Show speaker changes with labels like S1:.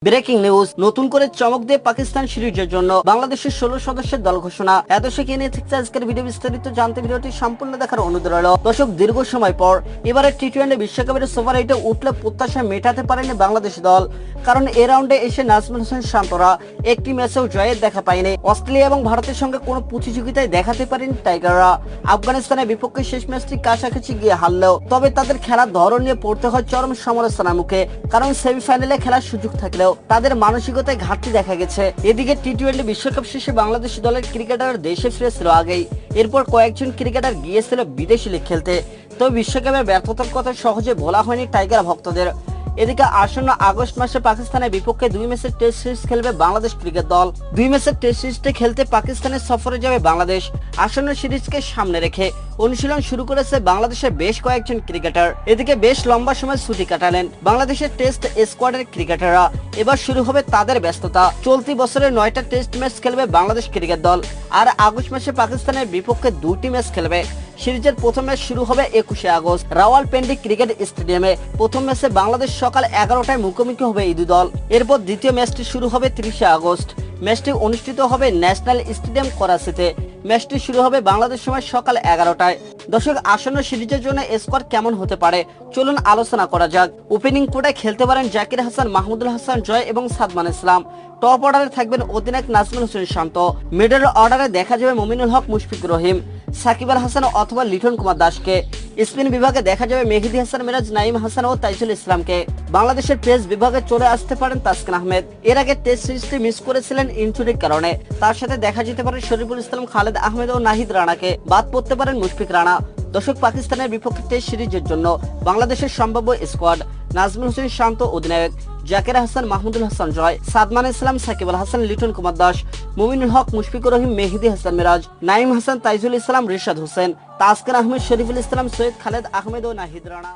S1: Breaking news, নতুন করে চমক দিয়ে পাকিস্তান সিরিজের জন্য বাংলাদেশের 16 সদস্যের দল ঘোষণা। এত সে কি নিয়ে থাকছে আজকের ভিডিও, বিস্তারিত জানতে ভিডিওটি সম্পূর্ণ দেখার অনুরোধ রইল। দর্শক, দীর্ঘ সময় পর এবারে টি-20 বিশ্বকাপের সুপার 8-এ উঠলে প্রত্যাশা মেটাতে পারেনি বাংলাদেশ দল। কারণ এ রাউন্ডে এসে নাজমুল হোসেন শান্তরা একটি ম্যাচেও জয়ের দেখা পায়নি। অস্ট্রেলিয়া এবং ভারতের সঙ্গে কোনো প্রতিযোগিতায় দেখাতে পারেনি টাইগাররা। আফগানিস্তানের বিপক্ষে শেষ ম্যাচটি কাছাকাছি গিয়ে হারলেও তবে তাদের খেলার ধরন নিয়ে পড়তে হয় চরম সমালোচনার মুখে। কারণ সেমিফাইনালে খেলার সুযোগ থাকলেও তাদের মানসিকতায় ঘাটতি দেখা গেছে। এদিকে টি-20 বিশ্বকাপ শেষে বাংলাদেশ দলের ক্রিকেটার দেশে ফিরেছিল আগেই। এরপর কয়েকজন ক্রিকেটার গিয়েছিল বিদেশি লিগ খেলতে। তবে বিশ্বকাপের ব্যর্থতার কথা সহজে ভোলা হয়নি টাইগার ভক্তদের। এদিকে আসন্ন আগস্ট মাসে পাকিস্তানের বিপক্ষে 2 ম্যাচের টেস্ট সিরিজ খেলবে বাংলাদেশ ক্রিকেট দল। 2 ম্যাচের টেস্ট সিরিজটি খেলতে পাকিস্তানের সফরে যাবে বাংলাদেশ। আসন্ন সিরিজকে সামনে রেখে অনুশীলন শুরু করেছে বাংলাদেশের বেশ কয়েকজন ক্রিকেটার। এদিকে বেশ লম্বা সময় ছুটি কাটালেন বাংলাদেশের টেস্ট স্কোয়াডের ক্রিকেটাররা। এবার শুরু হবে তাদের ব্যস্ততা। চলতি বছরের 9টা টেস্ট ম্যাচ খেলবে বাংলাদেশ ক্রিকেট দল, আর আগস্ট মাসে পাকিস্তানের বিপক্ষে 2টি ম্যাচ খেলবে। সিরিজের প্রথম ম্যাচ শুরু হবে 21শে আগস্ট রাওয়ালপিন্ডি ক্রিকেট স্টেডিয়ামে। প্রথম ম্যাচে বাংলাদেশ সকাল 11টায় মুখোমুখি হবে এই দুই দল। এরপর দ্বিতীয় ম্যাচটি শুরু হবে 30শে আগস্ট। ম্যাচটি অনুষ্ঠিত হবে ন্যাশনাল স্টেডিয়াম করাচিতে। ম্যাচটি শুরু হবে বাংলাদেশ সময় সকাল 11টায়। দর্শক, আসন্ন সিরিজের জন্য স্কোয়াড কেমন হতে পারে চলুন আলোচনা করা যাক। ওপেনিং কোটায় খেলতে পারেন জাকির হাসান, মাহমুদুল হাসান জয় এবং সাদমান ইসলাম। টপ অর্ডারে থাকবেন অধিনায়ক নাজমুল হোসেন শান্ত। মিডল অর্ডারে দেখা যাবে মুমিনুল হক, মুশফিকুর রহিম, সাকিব আল হাসান অথবা লিটন কুমার দাসকে। স্পিন বিভাগে দেখা যাবে মেহেদী হাসান মিরাজ, নাইম হাসান ও তাইজুল ইসলামকে। বাংলাদেশের পেস বিভাগে চলে আসতে পারেন তাসকিন আহমেদ। এর আগে টেস্ট সিরিজটি মিস করেছিলেন ইনজুরির কারণে। তার সাথে দেখা যেতে পারে শরীফুল ইসলাম, খালেদ আহমেদ ও নাহিদ রানাকে। বাদ পড়তে পারেন মুশফিক রানা। দর্শক, পাকিস্তানের বিপক্ষে টেস্ট সিরিজের জন্য বাংলাদেশের সম্ভাব্য স্কোয়াড: নাজমুল হোসেন শান্ত অধিনায়ক, জাকির হাসান, মাহমুদুল হাসান জয়, সাদমান ইসলাম, সাকিব আল হাসান, লিটন কুমার দাস, মুমিনুল হক, মুশফিকুর রহিম, মেহেদী হাসান মিরাজ, নাইম হাসান, তাইজুল ইসলাম, রিশাদ হোসেন, তাসকিন আহমেদ, শরীফুল ইসলাম, সৈয়দ খালেদ আহমেদ ও নাহিদ রানা।